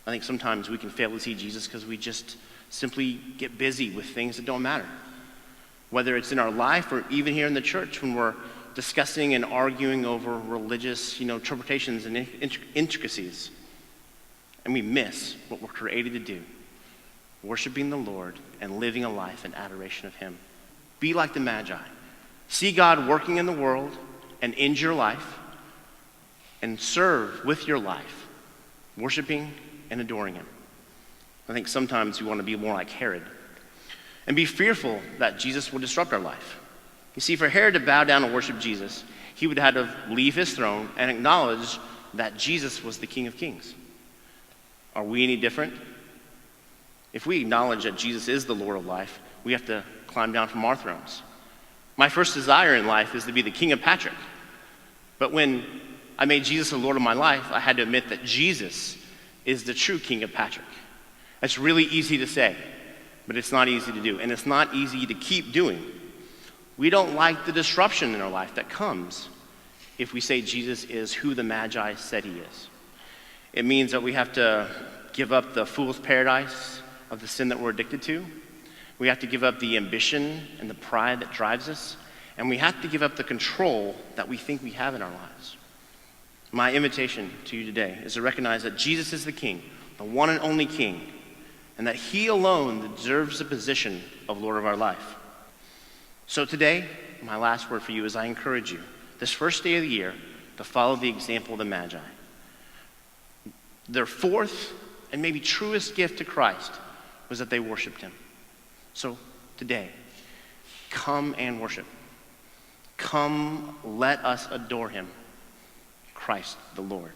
I think sometimes we can fail to see Jesus because we just simply get busy with things that don't matter. Whether it's in our life or even here in the church when we're discussing and arguing over religious, interpretations and intricacies. And we miss what we're created to do, worshiping the Lord and living a life in adoration of him. Be like the Magi. See God working in the world and in your life, and serve with your life, worshiping and adoring him. I think sometimes we want to be more like Herod and be fearful that Jesus will disrupt our life. You see, for Herod to bow down and worship Jesus, he would have to leave his throne and acknowledge that Jesus was the King of Kings. Are we any different? If we acknowledge that Jesus is the Lord of life, we have to climb down from our thrones. My first desire in life is to be the King of Patrick. But when I made Jesus the Lord of my life, I had to admit that Jesus is the true King of Patrick. That's really easy to say, but it's not easy to do, and it's not easy to keep doing. We don't like the disruption in our life that comes if we say Jesus is who the Magi said he is. It means that we have to give up the fool's paradise of the sin that we're addicted to. We have to give up the ambition and the pride that drives us, and we have to give up the control that we think we have in our lives. My invitation to you today is to recognize that Jesus is the King, the one and only King, and that he alone deserves the position of Lord of our life. So today, my last word for you is I encourage you, this first day of the year, to follow the example of the Magi. Their fourth and maybe truest gift to Christ was that they worshiped him. So today, come and worship. Come, let us adore him, Christ the Lord.